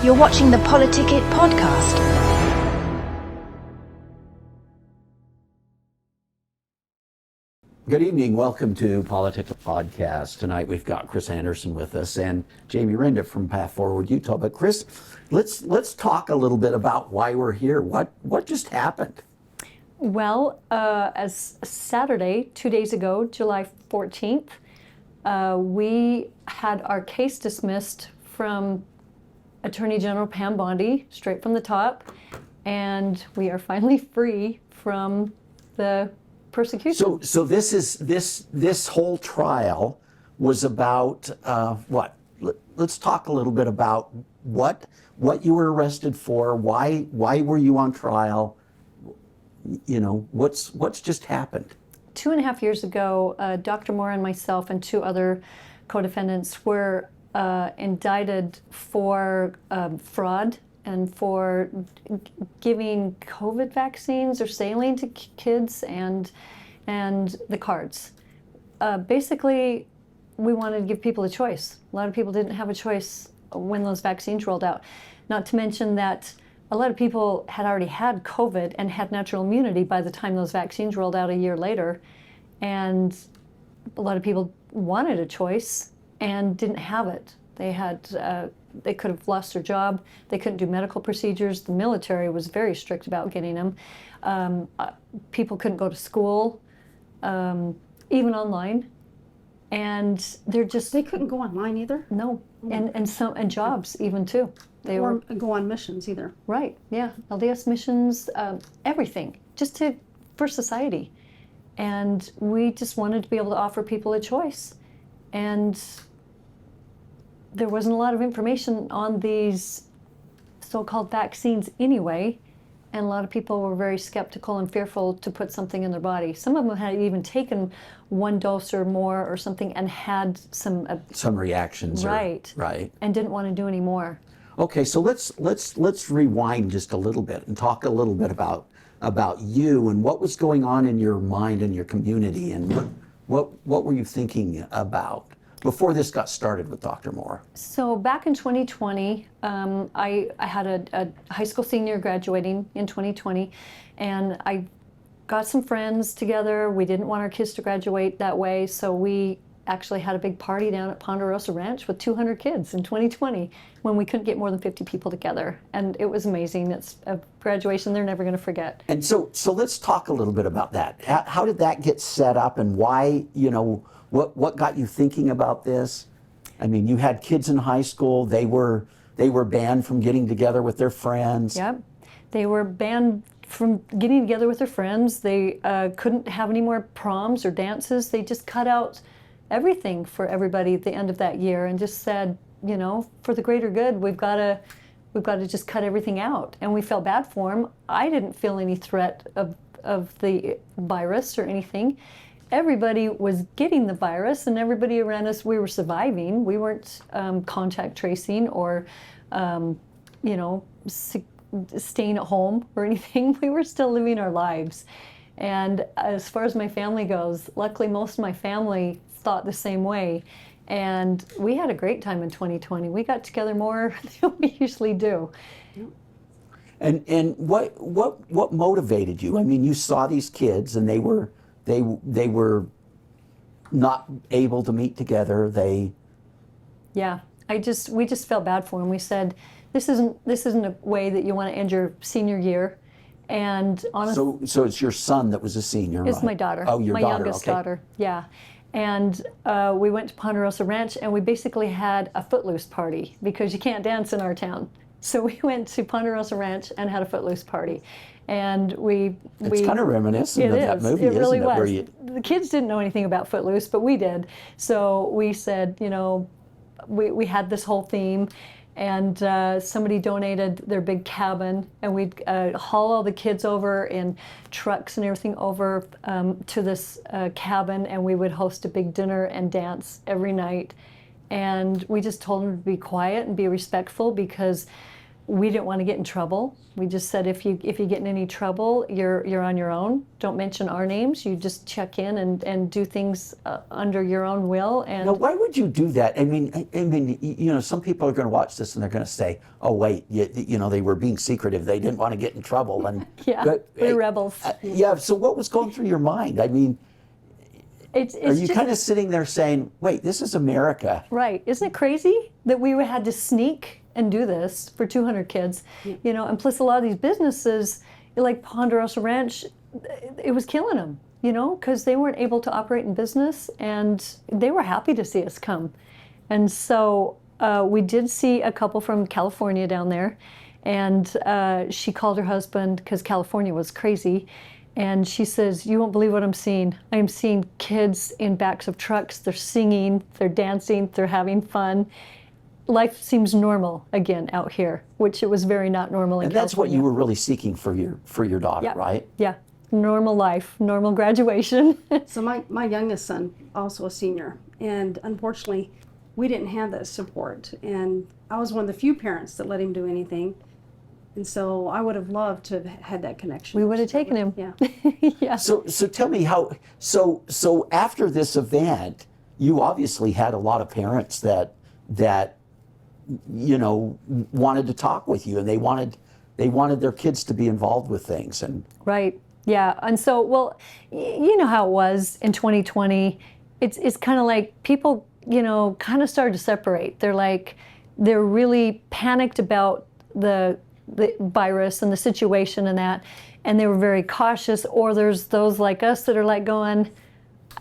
You're watching the PoliticIt Podcast. Good evening. Welcome to PoliticIt Podcast. Tonight we've got Kris Andersen with us and Jamie Renda from Path Forward Utah. But Kris, let's talk a little bit about why we're here. What just happened? Well, as Saturday, 2 days ago, July 14th, we had our case dismissed from Attorney General Pam Bondi, straight from the top, and we are finally free from the persecution. So this whole trial was about what? Let's talk a little bit about what you were arrested for. Why were you on trial? You know, what's just happened? 2.5 years ago, Dr. Moore and myself and two other co-defendants were indicted for fraud and for giving COVID vaccines or saline to kids and the cards. Basically, we wanted to give people a choice. A lot of people didn't have a choice when those vaccines rolled out. Not to mention that a lot of people had already had COVID and had natural immunity by the time those vaccines rolled out a year later. And a lot of people wanted a choice and didn't have it. They could have lost their job. They couldn't do medical procedures. The military was very strict about getting them. People couldn't go to school, even online. And They couldn't go online either? No, and jobs even too. They or go on missions either. Right, yeah, LDS missions, everything, just for society. And we just wanted to be able to offer people a choice. And there wasn't a lot of information on these so-called vaccines anyway, and a lot of people were very skeptical and fearful to put something in their body. Some of them had even taken one dose or more or something and had some reactions. Right. And didn't want to do any more. Okay, so let's rewind just a little bit and talk a little bit about you and what was going on in your mind and your community, and what were you thinking about before this got started with Dr. Moore? So back in 2020, I had a high school senior graduating in 2020, and I got some friends together. We didn't want our kids to graduate that way, so we actually had a big party down at Ponderosa Ranch with 200 kids in 2020 when we couldn't get more than 50 people together. And it was amazing. It's a graduation they're never going to forget. And so let's talk a little bit about that. How did that get set up, and why, what got you thinking about this? I mean, you had kids in high school. They were banned from getting together with their friends. Yep. They were banned from getting together with their friends. They couldn't have any more proms or dances. They just cut out everything for everybody at the end of that year and just said, for the greater good, we've got to just cut everything out. And we felt bad for them. I didn't feel any threat of the virus or anything. Everybody was getting the virus, and everybody around us, we were surviving. We weren't contact tracing or, staying at home or anything. We were still living our lives. And as far as my family goes, luckily most of my family thought the same way, and we had a great time in 2020. We got together more than we usually do. And what motivated you? I mean, you saw these kids, and they were not able to meet together. Yeah, we just felt bad for them. We said, this isn't a way that you want to end your senior year. And honestly, so it's your son that was a senior, it's right? my daughter. Oh, your my daughter. youngest Okay. daughter. Yeah. And we went to Ponderosa Ranch, and we basically had a Footloose party because you can't dance in our town. So we went to Ponderosa Ranch and had a Footloose party. And it's kind of reminiscent of that movie, it really isn't it? was. The kids didn't know anything about Footloose, but we did. So we said, we had this whole theme, and somebody donated their big cabin, and we'd haul all the kids over in trucks and everything over to this cabin, and we would host a big dinner and dance every night. And we just told them to be quiet and be respectful, because we didn't want to get in trouble. We just said, if you get in any trouble, you're on your own. Don't mention our names. You just check in and do things under your own will. And Now, why would you do that? I mean, some people are going to watch this and they're going to say, "Oh, wait, they were being secretive. They didn't want to get in trouble." And yeah, we're rebels. Yeah. So, what was going through your mind? I mean, it's are you just, kind of sitting there saying, "Wait, this is America"? right? Isn't it crazy that we had to sneak and do this for 200 kids? Yeah. And plus a lot of these businesses, like Ponderosa Ranch, it was killing them, because they weren't able to operate in business, and they were happy to see us come. And so we did see a couple from California down there, and she called her husband, because California was crazy, and she says, "You won't believe what I'm seeing. I am seeing kids in backs of trucks. They're singing, they're dancing, they're having fun. Life seems normal again out here," which it was very not normal in And that's what California. you were really seeking for your daughter, Yeah. right? Yeah, normal life, normal graduation. So my youngest son, also a senior, and unfortunately, we didn't have that support. And I was one of the few parents that let him do anything. And so I would have loved to have had that connection. We would have taken him. Yeah. Yeah. So tell me how. So after this event, you obviously had a lot of parents that wanted to talk with you, and they wanted their kids to be involved with things. And Right. Yeah. And so, well, you know how it was in 2020. It's kind of like people, kind of started to separate. They're really panicked about the virus and the situation and they were very cautious. Or there's those like us that are like going,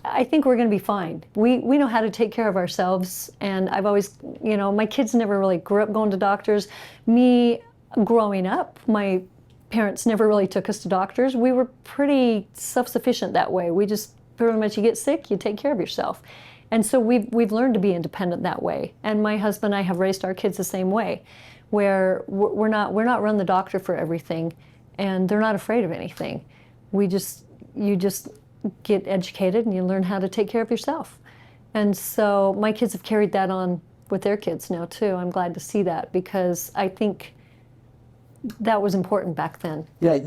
"I think we're going to be fine. We know how to take care of ourselves." And I've always, my kids never really grew up going to doctors. Me growing up, my parents never really took us to doctors. We were pretty self-sufficient that way. We just pretty much, you get sick, you take care of yourself. And so we've learned to be independent that way. And my husband and I have raised our kids the same way, where we're not run the doctor for everything, and they're not afraid of anything. You just get educated and you learn how to take care of yourself. And so my kids have carried that on with their kids now too. I'm glad to see that, because I think that was important back then. yeah,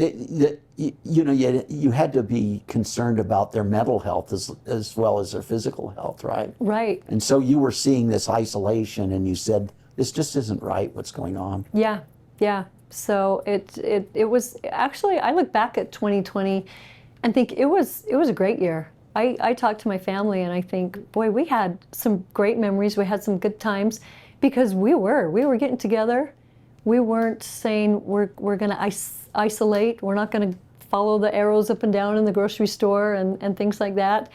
you had to be concerned about their mental health as well as their physical health, right? Right. And so you were seeing this isolation, and you said, "This just isn't right. What's going on?" Yeah. Yeah. So it was actually, I look back at 2020 and think it was a great year. I talk to my family and I think, boy, we had some great memories. We had some good times, because we were getting together. We weren't saying we're going to isolate. We're not going to follow the arrows up and down in the grocery store and things like that.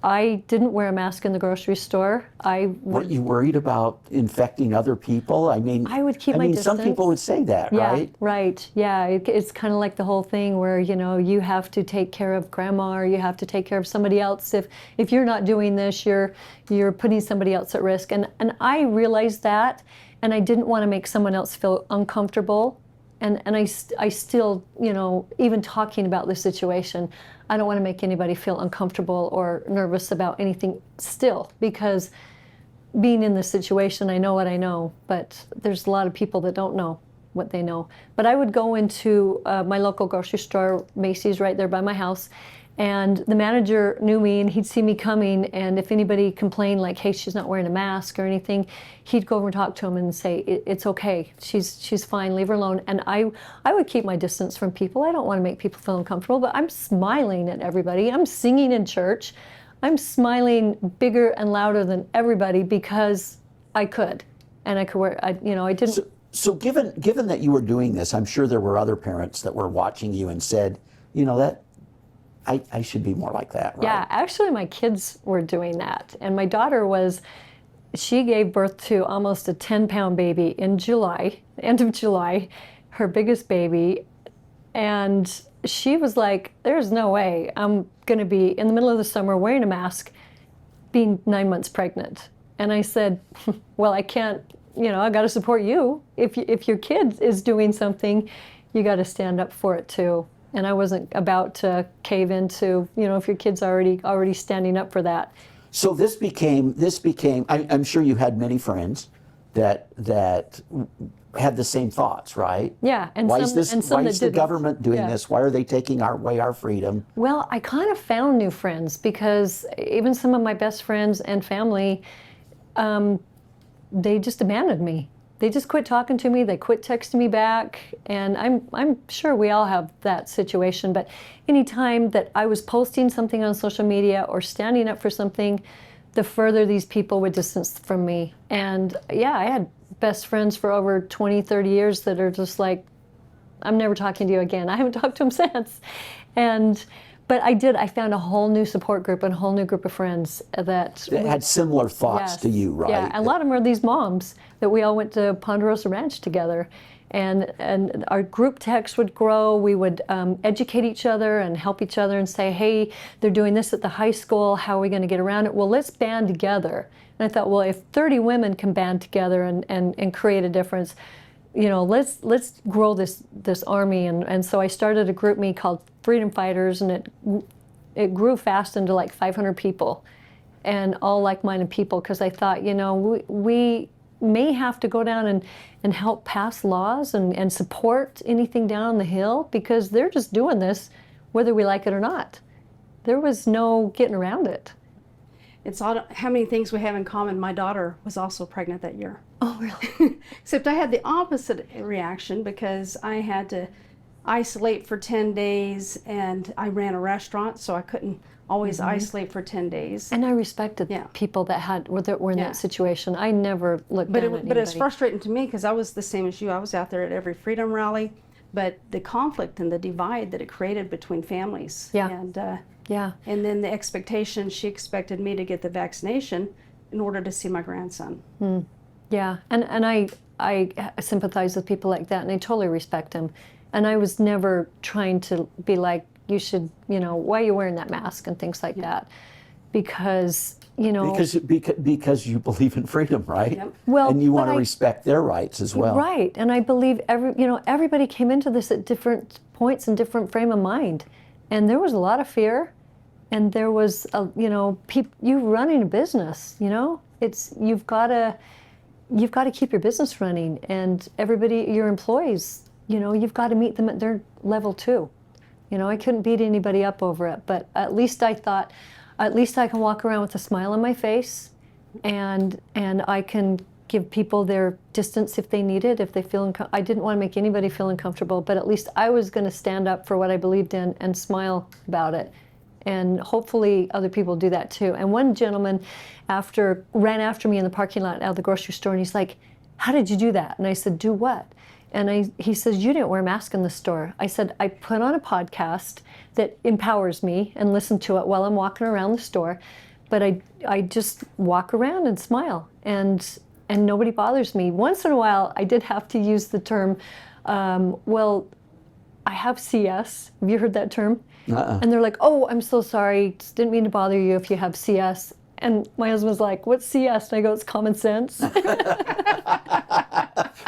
I didn't wear a mask in the grocery store. Weren't you worried about infecting other people? I mean, I would keep my some distance. people would say that, Yeah, right? right. Yeah, it's kind of like the whole thing where, you have to take care of grandma, or you have to take care of somebody else. If you're not doing this, you're putting somebody else at risk. And I realized that, and I didn't want to make someone else feel uncomfortable. And I still, even talking about this situation, I don't want to make anybody feel uncomfortable or nervous about anything still, because being in this situation, I know what I know, but there's a lot of people that don't know what they know. But I would go into my local grocery store, Macy's, right there by my house, and the manager knew me, and he'd see me coming, and if anybody complained like, "Hey, she's not wearing a mask," or anything, he'd go over and talk to him and say, "It's okay, she's fine, leave her alone." And I would keep my distance from people. I don't want to make people feel uncomfortable, but I'm smiling at everybody. I'm singing in church. I'm smiling bigger and louder than everybody, because I could, and I could wear, I didn't. So given that you were doing this, I'm sure there were other parents that were watching you and said, that I should be more like that, right? Yeah, actually my kids were doing that. And my daughter she gave birth to almost a 10-pound baby in July, end of July, her biggest baby. And she was like, "There's no way I'm going to be in the middle of the summer wearing a mask, being 9 months pregnant." And I said, "Well, I can't, I got to support you. If your kid is doing something, you got to stand up for it too." And I wasn't about to cave into, if your kid's already standing up for that. So this became. I'm sure you had many friends that had the same thoughts, right? Yeah, and why some, is this? and some why that is the didn't. government doing Yeah. this? Why are they taking away our freedom? Well, I kind of found new friends because even some of my best friends and family, they just abandoned me. They just quit talking to me. They quit texting me back, and I'm sure we all have that situation. But anytime that I was posting something on social media or standing up for something, the further these people would distance from me. And yeah, I had best friends for over 20, 30 years that are just like, I'm never talking to you again. I haven't talked to them since. But I found a whole new support group and a whole new group of friends that had similar thoughts to you, right? Yeah, and a lot of them are these moms that we all went to Ponderosa Ranch together. And our group text would grow. We would educate each other and help each other and say, hey, they're doing this at the high school. How are we going to get around it? Well, let's band together. And I thought, well, if 30 women can band together and create a difference, let's grow this army. And so I started a group me called Freedom Fighters, and it grew fast into like 500 people, and all like-minded people, because I thought, we may have to go down and help pass laws and support anything down on the Hill, because they're just doing this whether we like it or not. There was no getting around it. It's odd how many things we have in common. My daughter was also pregnant that year. Oh, really? Except I had the opposite reaction, because I had to isolate for 10 days, and I ran a restaurant, so I couldn't always isolate for 10 days. And I respected people that were in that situation. I never looked down at anybody. But it's frustrating to me, because I was the same as you. I was out there at every freedom rally, but the conflict and the divide that it created between families. Yeah. And then the expectation, she expected me to get the vaccination in order to see my grandson. Yeah, and I sympathize with people like that, and I totally respect them. And I was never trying to be like, you should, why are you wearing that mask and things like that? Because, Because you believe in freedom, right? Yep. Well, and you want to but respect their rights as well. Right, and I believe everybody came into this at different points and different frame of mind. And there was a lot of fear, and there was, you running a business, you've got to keep your business running, and everybody, your employees, you've got to meet them at their level too. I couldn't beat anybody up over it, but at least I thought, at least I can walk around with a smile on my face, and I can give people their distance if they need it, if they feel I didn't want to make anybody feel uncomfortable, but at least I was going to stand up for what I believed in and smile about it. And hopefully other people do that too. And one gentleman ran after me in the parking lot out of the grocery store, and he's like, how did you do that? And I said, do what? And he says, you didn't wear a mask in the store. I said, I put on a podcast that empowers me and listen to it while I'm walking around the store. But I just walk around and smile, and nobody bothers me. Once in a while, I did have to use the term, well, I have CS. Have you heard that term? And they're like, oh, I'm so sorry. Just didn't mean to bother you if you have CS. And my husband's like, what's CS? And I go, it's common sense.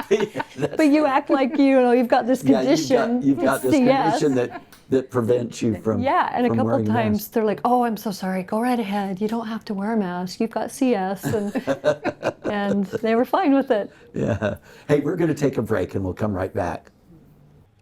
But you act like you've got this condition. You've got this CS. condition that prevents you from and a from couple wearing of times masks. they're like, oh, I'm so sorry. Go right ahead. You don't have to wear a mask. You've got CS. And they were fine with it. Yeah. Hey, we're going to take a break, and we'll come right back.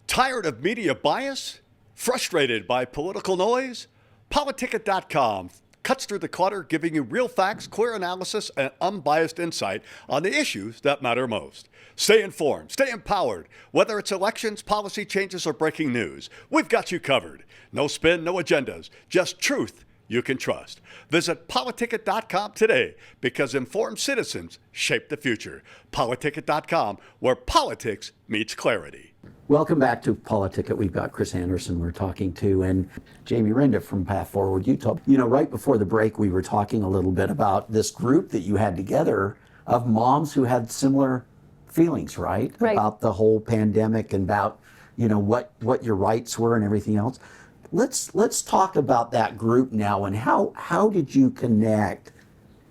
Tired of media bias? Frustrated by political noise? PoliticIt.com cuts through the clutter, giving you real facts, clear analysis, and unbiased insight on the issues that matter most. Stay informed, stay empowered. Whether it's elections, policy changes, or breaking news, we've got you covered. No spin, no agendas, just truth you can trust. Visit PoliticIt.com today, because informed citizens shape the future. PoliticIt.com, where politics meets clarity. Welcome back to PoliticIt. We've got Kris Andersen we're talking to, and Jamie Renda from Path Forward Utah. Right before the break, we were talking a little bit about this group that you had together of moms who had similar feelings, right? Right. About the whole pandemic and about, what your rights were and everything else. Let's talk about that group now, and how did you connect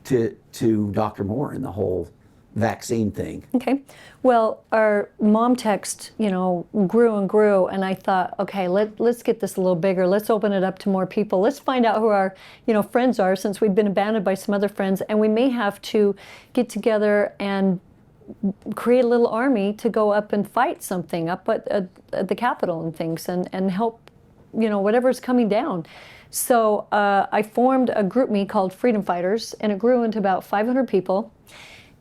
to Dr. Moore and the whole vaccine thing? Okay. Well, our mom text, grew and grew, and I thought, okay, let's get this a little bigger. Let's open it up to more people. Let's find out who our, friends are, since we've been abandoned by some other friends, and we may have to get together and create a little army to go up and fight something up at the Capitol and things, and help, whatever's coming down. So I formed a group me called Freedom Fighters, and it grew into about 500 people.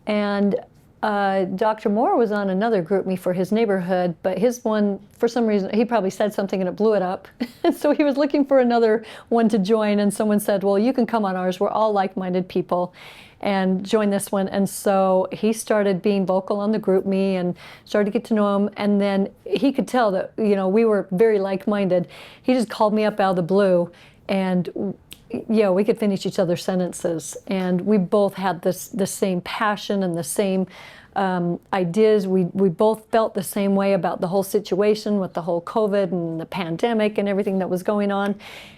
And Dr. Moore was on another group me for his neighborhood, but his one, for some reason, he probably said something and it blew it up. And so he was looking for another one to join, and someone said, well, you can come on ours. We're all like-minded people, and join this one. And so he started being vocal on the group me and started to get to know him. And then he could tell that, we were very like-minded. He just called me up out of the blue, and we could finish each other's sentences. And we both had the same passion and the same ideas. We both felt the same way about the whole situation with the whole COVID and the pandemic and everything that was going on.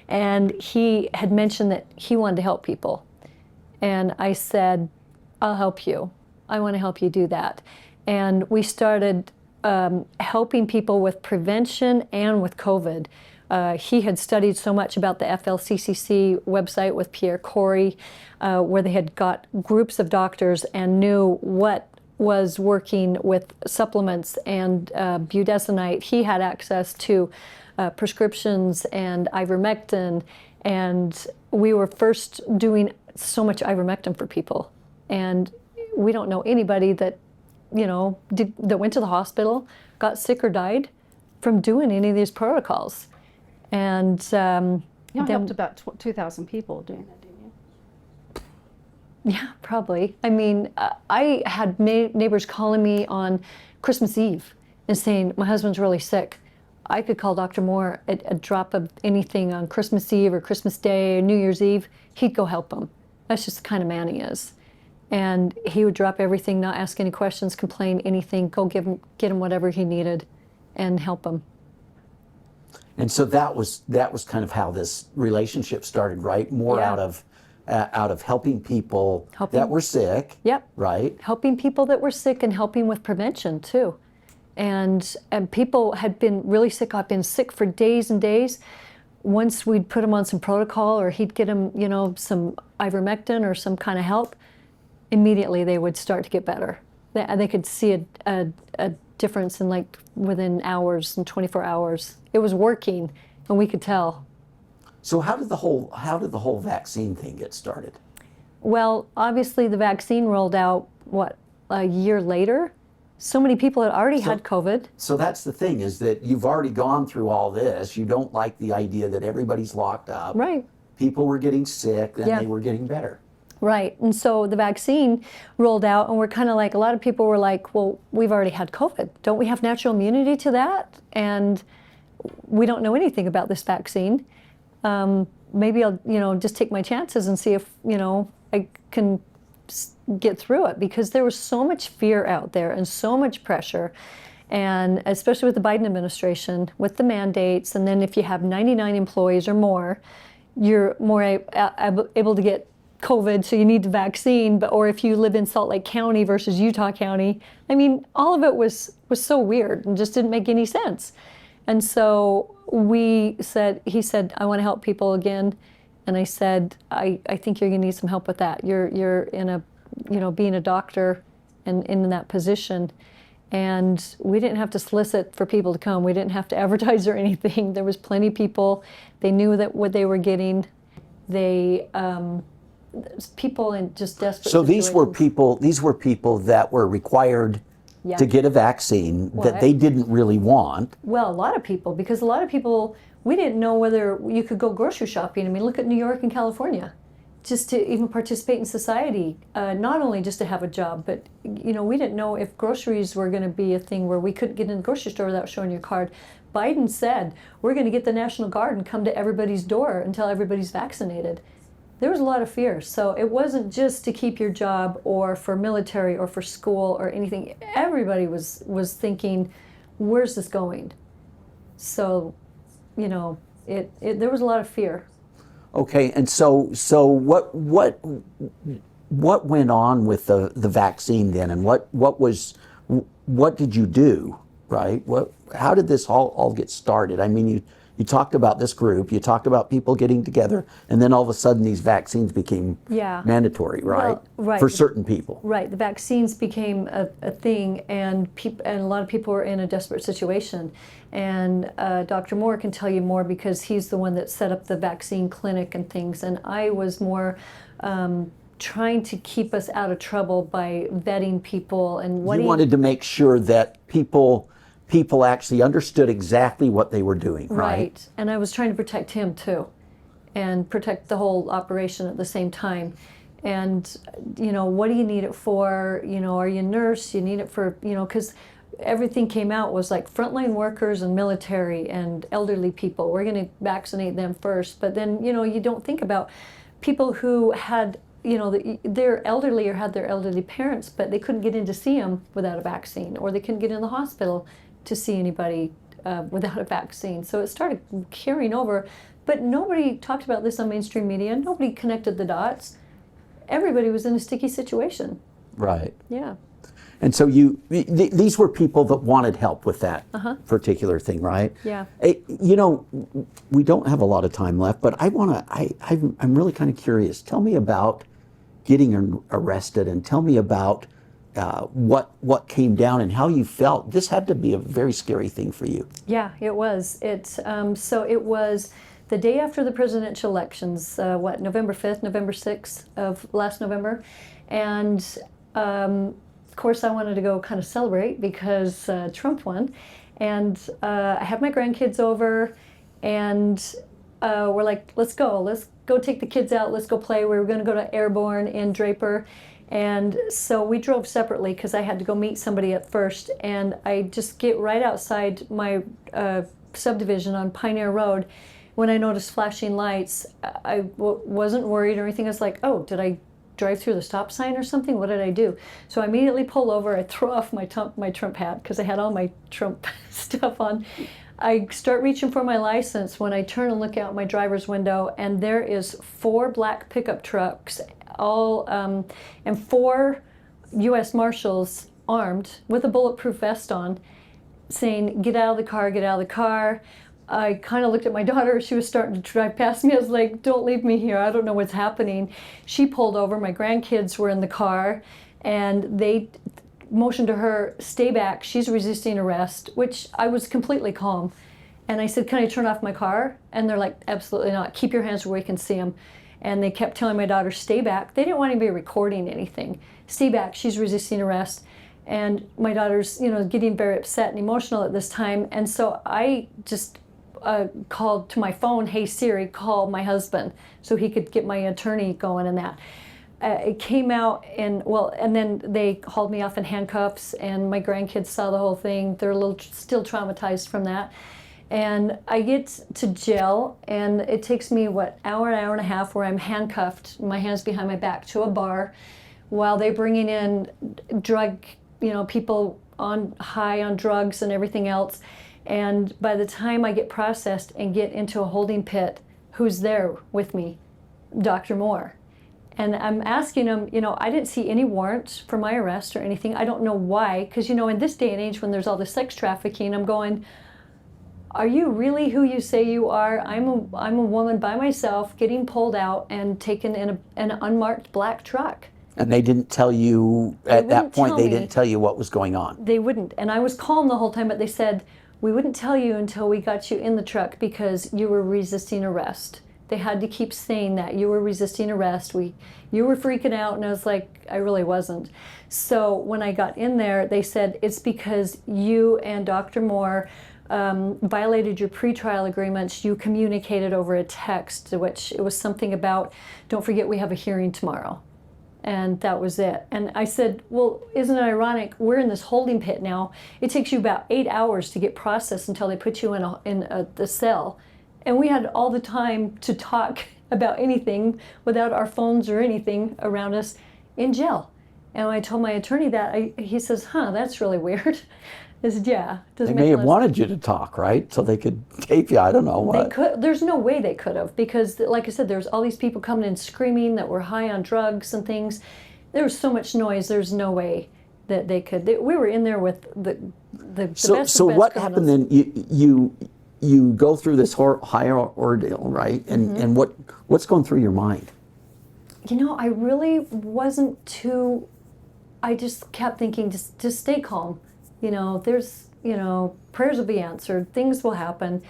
And he had mentioned that he wanted to help people. And I said, I'll help you. I want to help you do that. And we started helping people with prevention and with COVID. He had studied so much about the FLCCC website with Pierre Corey, where they had got groups of doctors and knew what was working with supplements and budesonide. He had access to prescriptions and ivermectin, and we were first doing so much ivermectin for people. And we don't know anybody that, that went to the hospital, got sick or died from doing any of these protocols. And You helped about 2,000 people doing that, didn't you? Yeah, probably. I mean, I had neighbors calling me on Christmas Eve and saying, my husband's really sick. I could call Dr. Moore at a drop of anything on Christmas Eve or Christmas Day or New Year's Eve. He'd go help them. That's just the kind of man he is. And he would drop everything, not ask any questions, complain, anything, go get him whatever he needed and help him. And so that was kind of how this relationship started, right? More Yeah. out of helping people that were sick. Yep. Right. Helping people that were sick and helping with prevention too. And people had been really sick. I've been sick for days and days. Once we'd put them on some protocol, or he'd get them, some ivermectin or some kind of help, immediately they would start to get better. They could see a difference in within hours and 24 hours. It was working, and we could tell. So how did the whole vaccine thing get started? Well, obviously the vaccine rolled out, a year later? So many people had already had COVID. So that's the thing, is that you've already gone through all this. You don't like the idea that everybody's locked up. Right. People were getting sick, then Yeah. they were getting better. Right. And so the vaccine rolled out, and we're kind of a lot of people were like, well, we've already had COVID. Don't we have natural immunity to that? And we don't know anything about this vaccine. Maybe I'll, just take my chances and see if, I can get through it, because there was so much fear out there and so much pressure. And especially with the Biden administration, with the mandates, and then if you have 99 employees or more, you're more able to get COVID, so you need the vaccine. Or if you live in Salt Lake County versus Utah County, I mean, all of it was so weird and just didn't make any sense. And so he said, I want to help people again. And I said, I think you're going to need some help with that. You're in a, being a doctor and in that position. And we didn't have to solicit for people to come. We didn't have to advertise or anything. There was plenty of people. They knew that what they were getting. People in just desperate So situations. these were people that were required Yeah. to get a vaccine that they didn't really want. Well, a lot of people, because a lot of people, we didn't know whether you could go grocery shopping. I mean, look at New York and California. Just to even participate in society, not only just to have a job, but we didn't know if groceries were going to be a thing where we couldn't get in the grocery store without showing your card. Biden said, we're going to get the National Guard and come to everybody's door until everybody's vaccinated. There was a lot of fear. So it wasn't just to keep your job or for military or for school or anything. Everybody was thinking, where's this going? So, there was a lot of fear. Okay, and so what went on with the vaccine then, and what did you do, right? How did this all get started? I mean, You talked about this group, you talked about people getting together, and then all of a sudden these vaccines became mandatory, right? Well, right. For certain people. Right, the vaccines became a thing, and a lot of people were in a desperate situation. And Dr. Moore can tell you more because he's the one that set up the vaccine clinic and things. And I was more trying to keep us out of trouble by vetting people and what you wanted to make sure that people actually understood exactly what they were doing, right? And I was trying to protect him too, and protect the whole operation at the same time. And, what do you need it for? Are you a nurse? You need it for, because everything came out was like frontline workers and military and elderly people. We're going to vaccinate them first. But then, you don't think about people who had, they're elderly or had their elderly parents, but they couldn't get in to see them without a vaccine, or they couldn't get in the hospital to see anybody without a vaccine. So it started carrying over, but nobody talked about this on mainstream media. Nobody connected the dots. Everybody was in a sticky situation. Right. Yeah. And so these were people that wanted help with that particular thing, right? Yeah. We don't have a lot of time left, but I'm really kind of curious. Tell me about getting arrested, and tell me about what came down and how you felt. This had to be a very scary thing for you. Yeah, it was. So it was the day after the presidential elections, November 5th, November 6th of last November. And of course I wanted to go kind of celebrate because Trump won. And I had my grandkids over, and we're like, let's go take the kids out, let's go play. We were going to go to Airborne in Draper. And so we drove separately because I had to go meet somebody at first. And I just get right outside my subdivision on Pioneer Road. When I noticed flashing lights, I wasn't worried or anything. I was like, oh, did I drive through the stop sign or something? What did I do? So I immediately pull over. I throw off my Trump hat because I had all my Trump stuff on. I start reaching for my license when I turn and look out my driver's window, and there is 4 black pickup trucks, all and 4 U.S. Marshals armed with a bulletproof vest on, saying, "Get out of the car, get out of the car." I kind of looked at my daughter. She was starting to drive past me. I was like, "Don't leave me here. I don't know what's happening." She pulled over. My grandkids were in the car, and they motioned to her, "Stay back. She's resisting arrest," which I was completely calm. And I said, "Can I turn off my car?" And they're like, "Absolutely not. Keep your hands where we can see them." And they kept telling my daughter, "Stay back." They didn't want anybody recording anything. "Stay back. She's resisting arrest." And my daughter's, getting very upset and emotional at this time. And so I just called to my phone, "Hey Siri, call my husband," so he could get my attorney going and that. It came out and then they hauled me off in handcuffs, and my grandkids saw the whole thing. They're a little still traumatized from that. And I get to jail, and it takes me, hour and a half, where I'm handcuffed, my hands behind my back, to a bar, while they're bringing in drug, people high on drugs and everything else. And by the time I get processed and get into a holding pit, who's there with me? Dr. Moore. And I'm asking him, I didn't see any warrants for my arrest or anything. I don't know why, because, in this day and age when there's all this sex trafficking, I'm going, are you really who you say you are? I'm a woman by myself getting pulled out and taken in an unmarked black truck. And they didn't tell you, at that point, they didn't tell you what was going on. They wouldn't. And I was calm the whole time, but they said, "We wouldn't tell you until we got you in the truck because you were resisting arrest." They had to keep saying that. "You were resisting arrest. You were freaking out." And I was like, I really wasn't. So when I got in there, they said, "It's because you and Dr. Moore violated your pretrial agreements. You communicated over a text," which it was something about, "Don't forget we have a hearing tomorrow." And that was it. And I said, "Well, isn't it ironic? We're in this holding pit now. It takes you about 8 hours to get processed until they put you in the cell. And we had all the time to talk about anything without our phones or anything around us in jail." And when I told my attorney that, he says, "That's really weird." I said, "Yeah." They may have wanted you to talk, right? So they could tape you. I don't know. They could. There's no way they could have, because, like I said, there's all these people coming in screaming that were high on drugs and things. There was so much noise. There's no way that they could. We were in there with the best. So what happened then? you go through this higher ordeal, right? And what's going through your mind? You know, I really wasn't too. I just kept thinking, just stay calm. You know, prayers will be answered. Things will happen.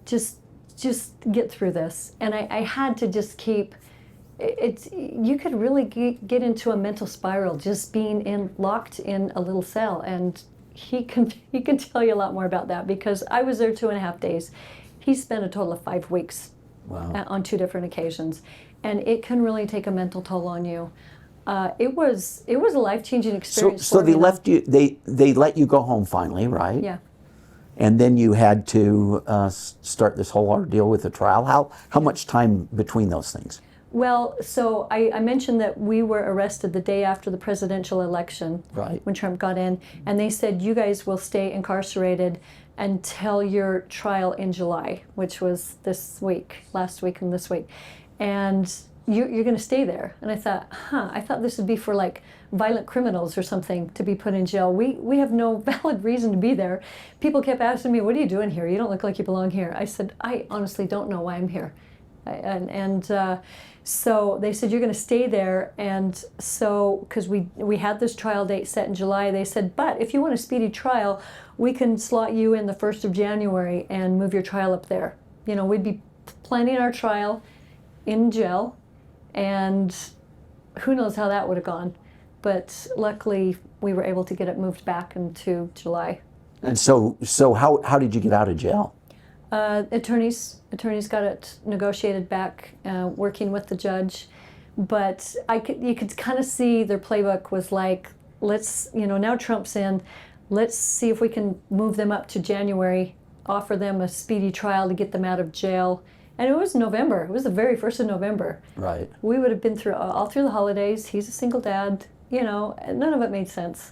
Just get through this. And I had to just keep. You could really get into a mental spiral just being locked in a little cell. And he can tell you a lot more about that, because I was there 2.5 days. He spent a total of 5 weeks. Wow. On 2 different occasions, and it can really take a mental toll on you. It was a life-changing experience. So they left you. They let you go home finally, right? Yeah. And then you had to start this whole ordeal with the trial. How much time between those things? Well, so I mentioned that we were arrested the day after the presidential election, right, when Trump got in, and they said, you guys will stay incarcerated until your trial in July, which was last week and this week. And you're going to stay there. And I thought, I thought this would be for like violent criminals or something to be put in jail. We have no valid reason to be there. People kept asking me, what are you doing here? You don't look like you belong here. I said, I honestly don't know why I'm here. So they said, you're going to stay there. And so, because we had this trial date set in July, they said, but if you want a speedy trial, we can slot you in the 1st of January and move your trial up there. You know, we'd be planning our trial in jail, and who knows how that would have gone. But luckily, we were able to get it moved back into July. And so how did you get out of jail? Attorneys got it negotiated back, working with the judge. But you could kind of see their playbook was like, now Trump's in, let's see if we can move them up to January, offer them a speedy trial to get them out of jail. And it was November. It was the very 1st of November. Right. We would have been through all through the holidays. He's a single dad. None of it made sense.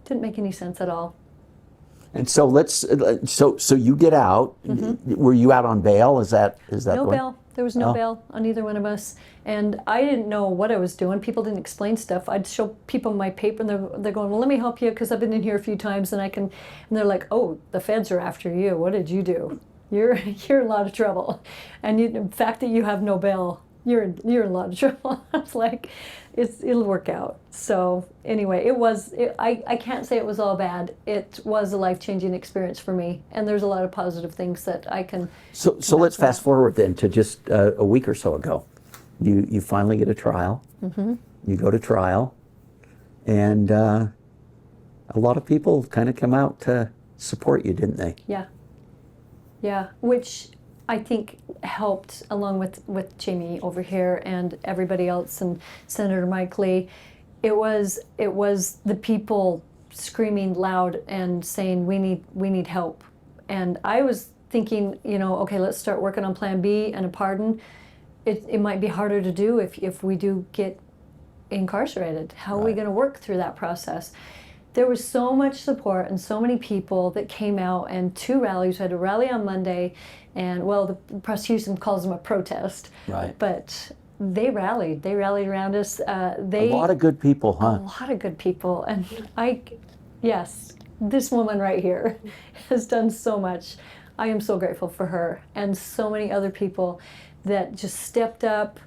Didn't make any sense at all. And so so you get out. Mm-hmm. Were you out on bail? Is that no bail? There was no bail on either one of us, and I didn't know what I was doing. People didn't explain stuff. I'd show people my paper, and they're going, "Well, let me help you because I've been in here a few times, and I can." And they're like, "Oh, the feds are after you. What did you do? You're in a lot of trouble, and the fact that you have no bail, you're in a lot of trouble." I was like, it'll work out. So anyway, I can't say it was all bad. It was a life-changing experience for me, and there's a lot of positive things that I can. So let's fast forward then to just a week or so ago. You finally get a trial. Mm-hmm. You go to trial, and a lot of people kind of come out to support you, didn't they? Yeah, which I think helped, along with Jamie over here and everybody else and Senator Mike Lee. It was the people screaming loud and saying we need help. And I was thinking, okay, let's start working on Plan B and a pardon. It might be harder to do if we do get incarcerated. How are we going to work through that process? There was so much support and so many people that came out, and 2 rallies. We had a rally on Monday, and the prosecution calls them a protest. Right. But they rallied. They rallied around us. A lot of good people, huh? A lot of good people. And yes, this woman right here has done so much. I am so grateful for her, and so many other people that just stepped up.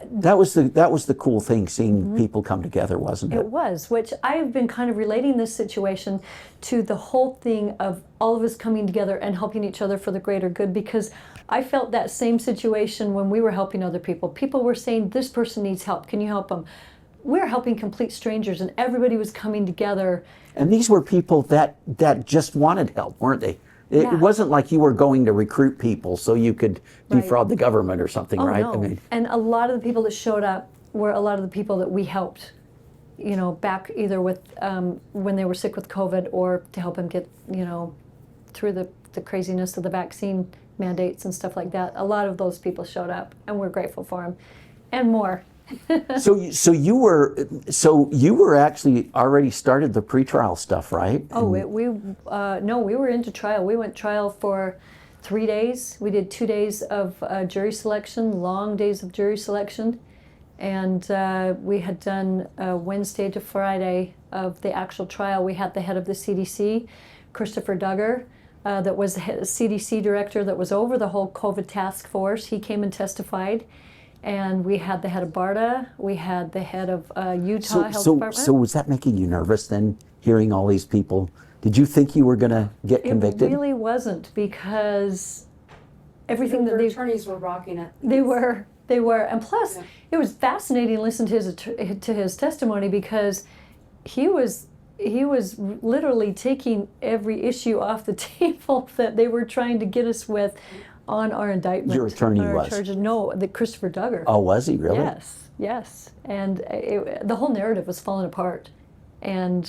That was the cool thing, seeing mm-hmm. people come together, wasn't it? It was, which I've been kind of relating this situation to the whole thing of all of us coming together and helping each other for the greater good, because I felt that same situation when we were helping other people. People were saying, this person needs help, can you help them? We're helping complete strangers, and everybody was coming together. And these were people that just wanted help, weren't they? It wasn't like you were going to recruit people so you could defraud the government or something, right? No. And a lot of the people that showed up were a lot of the people that we helped, back either with when they were sick with COVID, or to help them get, through the craziness of the vaccine mandates and stuff like that. A lot of those people showed up, and we're grateful for them, and more. So you were actually already started the pretrial stuff, right? We were into trial. We went trial for 3 days. We did 2 days of jury selection, long days of jury selection, and we had done Wednesday to Friday of the actual trial. We had the head of the CDC, Christopher Duggar, that was the CDC director that was over the whole COVID task force. He came and testified. And we had the head of BARDA, we had the head of Utah Health Department. So was that making you nervous then, hearing all these people? Did you think you were going to get convicted? It really wasn't, because everything that the attorneys were rocking it. They were, and plus, it was fascinating to listen to his testimony, because he was literally taking every issue off the table that they were trying to get us with on our indictment. Your attorney was? Charges. No, the Christopher Duggar. Oh, was he really? Yes. And the whole narrative was falling apart, and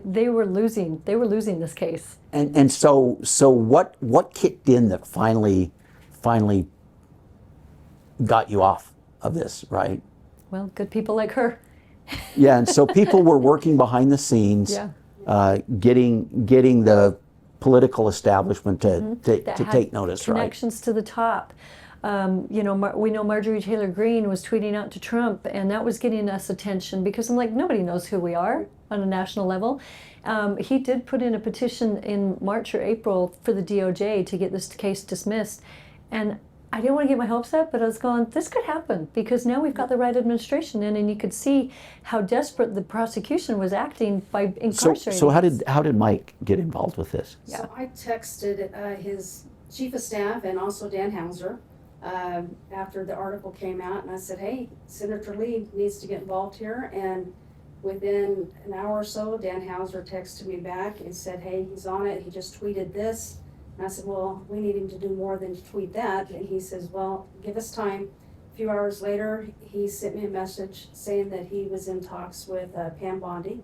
they were losing this case. And so what kicked in that finally got you off of this, right? Well, good people like her. Yeah, and so people were working behind the scenes, getting the political establishment to take notice, right? Connections to the top. We know Marjorie Taylor Greene was tweeting out to Trump, and that was getting us attention, because I'm like, nobody knows who we are on a national level. He did put in a petition in March or April for the DOJ to get this case dismissed, and I didn't want to get my hopes up, but I was going, this could happen, because now we've got the right administration in, and you could see how desperate the prosecution was acting by incarcerating. So how did Mike get involved with this? So I texted his chief of staff and also Dan Hauser after the article came out, and I said, hey, Senator Lee needs to get involved here. And within an hour or so, Dan Hauser texted me back and said, hey, he's on it, he just tweeted this. And I said, well, we need him to do more than tweet that. And he says, well, give us time. A few hours later, he sent me a message saying that he was in talks with Pam Bondi,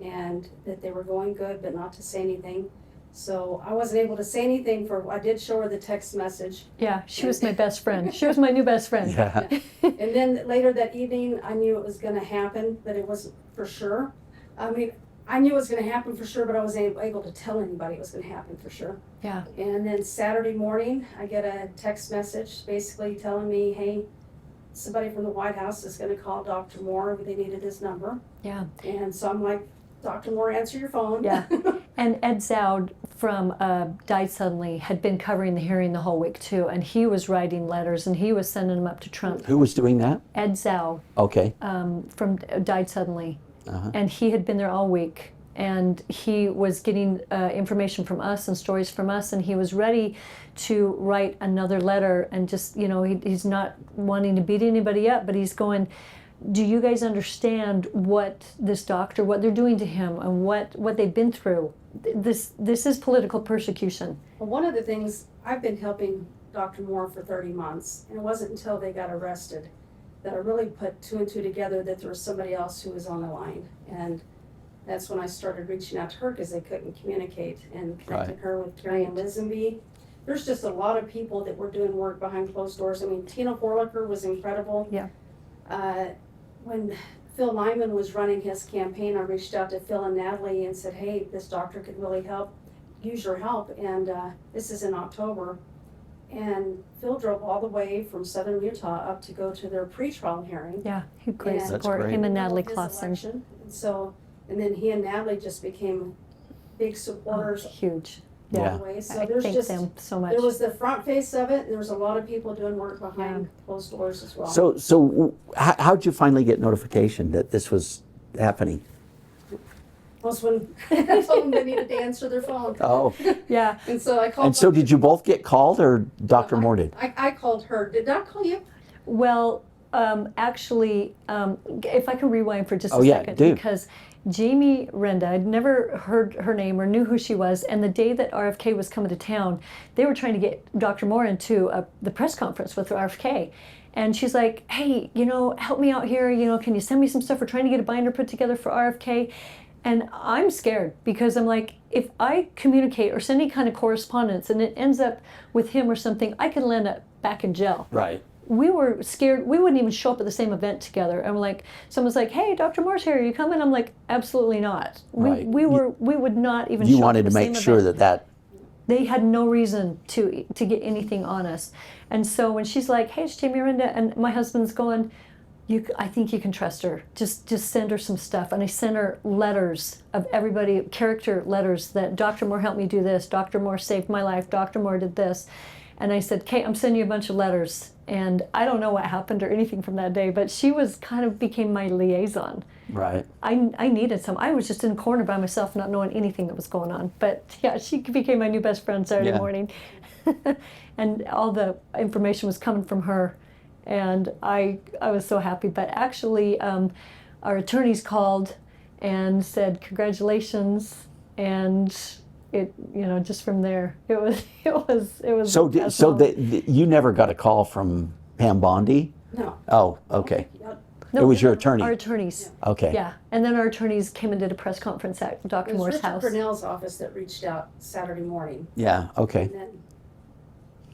and that they were going good, but not to say anything. So I wasn't able to say anything I did show her the text message. Yeah, she was my best friend. She was my new best friend. Yeah. And then later that evening, I knew it was going to happen, but it wasn't for sure. I mean, I knew it was going to happen for sure, but I wasn't able to tell anybody it was going to happen for sure. Yeah. And then Saturday morning, I get a text message basically telling me, hey, somebody from the White House is going to call Dr. Moore. They needed his number. Yeah. And so I'm like, Dr. Moore, answer your phone. Yeah. And Ed Zowd from Died Suddenly had been covering the hearing the whole week too, and he was writing letters, and he was sending them up to Trump. Who was doing that? Ed Zowd. Okay. From Died Suddenly. And he had been there all week, and he was getting information from us and stories from us, and he was ready to write another letter, and just, he's not wanting to beat anybody up, but he's going, do you guys understand what this doctor, what they're doing to him, and what they've been through? This is political persecution. Well, one of the things, I've been helping Dr. Moore for 30 months, and it wasn't until they got arrested that I really put two and two together that there was somebody else who was on the line. And that's when I started reaching out to her, because they couldn't communicate, and connecting her with Carrie and Lisenby. There's just a lot of people that were doing work behind closed doors. I mean, Tina Horlicker was incredible. Yeah. When Phil Lyman was running his campaign, I reached out to Phil and Natalie and said, hey, this doctor could really use your help. And this is in October. And Phil drove all the way from southern Utah up to go to their pretrial hearing. Yeah, he great And support. great. Him and Natalie his Clausen. election. And then he and Natalie just became big supporters Huge. all Yeah. the way. So I there's thank just, them so much. there was the front face of it, and there was a lot of people doing work behind closed doors as well. So how'd you finally get notification that this was happening? Was when I told them they needed to answer their phone. Oh. Yeah. And so I called. And so did you both get called, or Dr. Moore did? I called her. Did I call you? Well, actually, if I can rewind for just a yeah, second, do. because Jamie Renda, I'd never heard her name or knew who she was, and the day that RFK was coming to town, they were trying to get Dr. Moore into the press conference with RFK. And she's like, hey, help me out here, can you send me some stuff? We're trying to get a binder put together for RFK. And I'm scared, because I'm like, if I communicate or send any kind of correspondence and it ends up with him or something, I could end up back in jail. Right. We were scared. We wouldn't even show up at the same event together. I'm like, someone's like, hey, Dr. Moore's here, are you coming? I'm like, absolutely not. Right. We would not even You show wanted up to at the make same sure event. that They had no reason to get anything on us. And so when she's like, hey, it's Jamie Renda, and my husband's going, I think you can trust her. Just send her some stuff. And I sent her letters of everybody, character letters that Dr. Moore helped me do this, Dr. Moore saved my life, Dr. Moore did this. And I said, Kate, I'm sending you a bunch of letters. And I don't know what happened or anything from that day, but she became my liaison. Right. I needed some. I was just in the corner by myself, not knowing anything that was going on. But yeah, she became my new best friend Saturday morning. And all the information was coming from her. And I was so happy. But actually, our attorneys called and said, congratulations. And it, just from there, it was. So you never got a call from Pam Bondi? No. Oh, okay. No, it was your attorney? Our attorneys. Yeah. Okay. Yeah, and then our attorneys came and did a press conference at Dr. Moore's house. It was Richard Purnell's office that reached out Saturday morning. Yeah, okay. And then,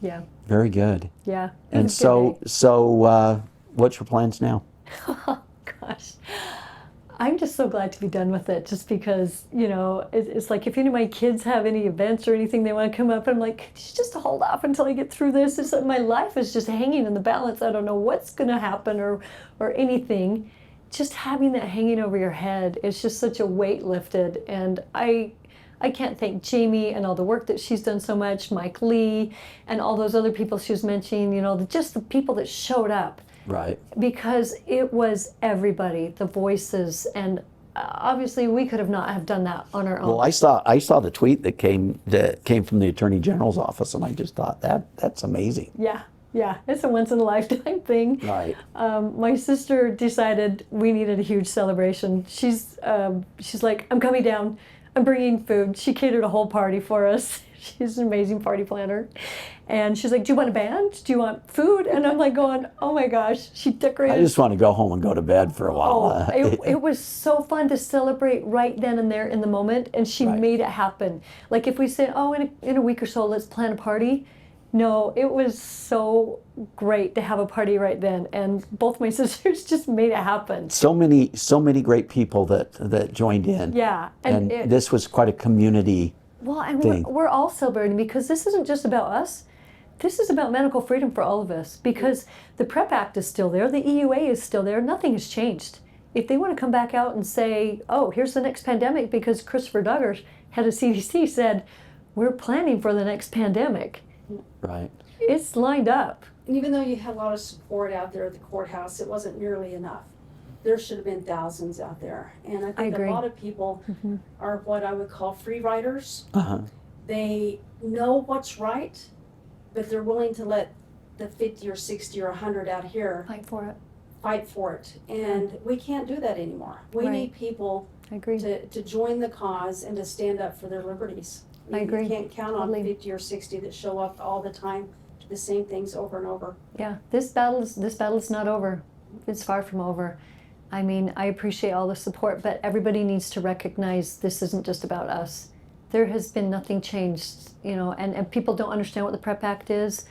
Yeah. Very good. Yeah. And so what's your plans now? Oh, gosh. I'm just so glad to be done with it, just because, it's like if any of my kids have any events or anything they want to come up, I'm like, could you just hold off until I get through this? It's like my life is just hanging in the balance. I don't know what's going to happen or anything. Just having that hanging over your head is just such a weight lifted. And I can't thank Jamie and all the work that she's done so much, Mike Lee, and all those other people she was mentioning, just the people that showed up. Right. Because it was everybody, the voices, and obviously we could not have done that on our own. Well, I saw the tweet that came from the Attorney General's office, and I just thought that's amazing. Yeah, it's a once in a lifetime thing. Right. My sister decided we needed a huge celebration. She's like, I'm coming down. I'm bringing food. She catered a whole party for us. She's an amazing party planner. And she's like, do you want a band? Do you want food? And I'm like going, oh my gosh. She decorated. I just want to go home and go to bed for a while. It was so fun to celebrate right then and there in the moment. And she made it happen. Like if we said, in a week or so, let's plan a party. No, it was so great to have a party right then. And both my sisters just made it happen. So many great people that joined in. Yeah. And this was quite a community thing. We're all celebrating because this isn't just about us. This is about medical freedom for all of us, because the PrEP Act is still there, the EUA is still there, nothing has changed. If they want to come back out and say, oh, here's the next pandemic, because Christopher Duggar, head of CDC, said, we're planning for the next pandemic. Right. It's lined up. and even though you had a lot of support out there at the courthouse, it wasn't nearly enough. There should have been thousands out there. And I think agree. a lot of people are what I would call free riders. Uh-huh. They know what's right, but they're willing to let the 50 or 60 or 100 out here Fight for it. fight for it. And we can't do that anymore. We Right. need people I agree. to join the cause and to stand up for their liberties. I agree. You can't count on Totally. 50 or 60 that show up all the time to the same things over and over. Yeah, this battle is not over. It's far from over. I mean, I appreciate all the support, but everybody needs to recognize this isn't just about us. There has been nothing changed, and people don't understand what the PrEP Act is.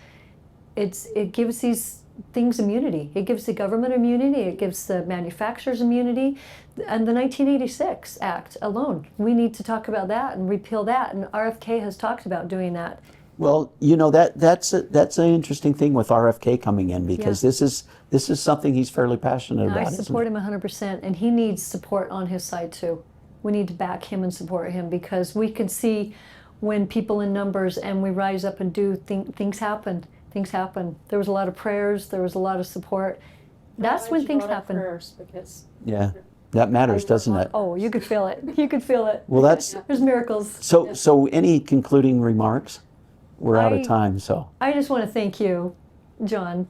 It gives these things immunity. It gives the government immunity. It gives the manufacturers immunity. And the 1986 Act alone, we need to talk about that and repeal that. And RFK has talked about doing that. Well, that's an interesting thing with RFK coming in, because this is something he's fairly passionate And about. I support him 100%, and he needs support on his side too. We need to back him and support him, because we can see when people in numbers and we rise up and do things happen. Things happen. There was a lot of prayers. There was a lot of support. That's when things happen. Prayers because Yeah, that matters, doesn't it? Oh, you could feel it. You could feel it. Well, that's There's miracles. so. Any concluding remarks? We're out I- of time, so. I just want to thank you, John,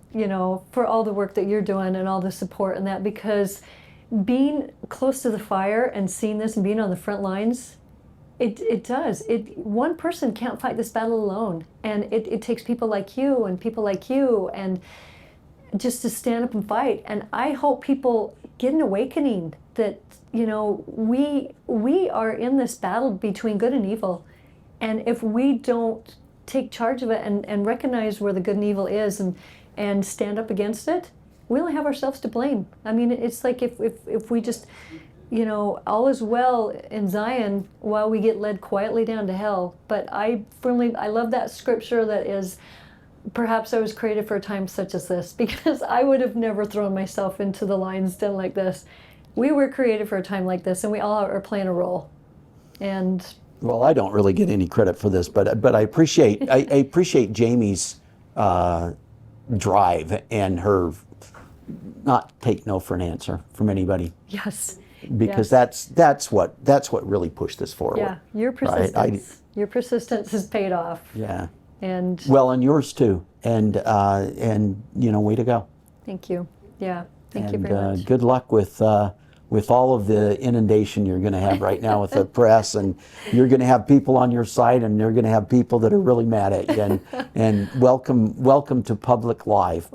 for all the work that you're doing and all the support and that, because being close to the fire and seeing this and being on the front lines, it does. One person can't fight this battle alone. And it takes people like you and just to stand up and fight. And I hope people get an awakening that, we are in this battle between good and evil. And if we don't take charge of it and recognize where the good and evil is and stand up against it, we only have ourselves to blame. I mean, it's like if we just, all is well in Zion while we get led quietly down to hell. But I love that scripture that is, perhaps I was created for a time such as this, because I would have never thrown myself into the lion's den like this. We were created for a time like this, and we all are playing a role. And well, I don't really get any credit for this, but I appreciate I appreciate Jamie's drive and her not take no for an answer from anybody, yes, because yes. that's what really pushed this forward. Yeah, your right? persistence, your persistence has paid off. Yeah. And Well, and yours too, and way to go. thank you. Yeah, thank you And very much. good luck with all of the inundation you're going to have right now with the press, and you're going to have people on your side, and you're going to have people that are really mad at you. And welcome to public life,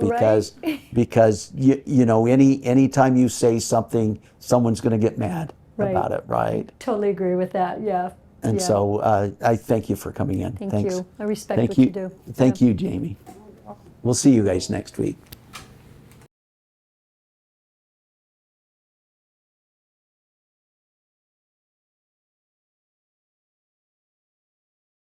because anytime you say something, someone's going to get mad Right. about it, right? Totally agree with that. Yeah. And yeah. so I thank you for coming in. Thank Thanks. you. I respect Thank what you. you do. Thank Yeah. you, Jamie. We'll see you guys next week.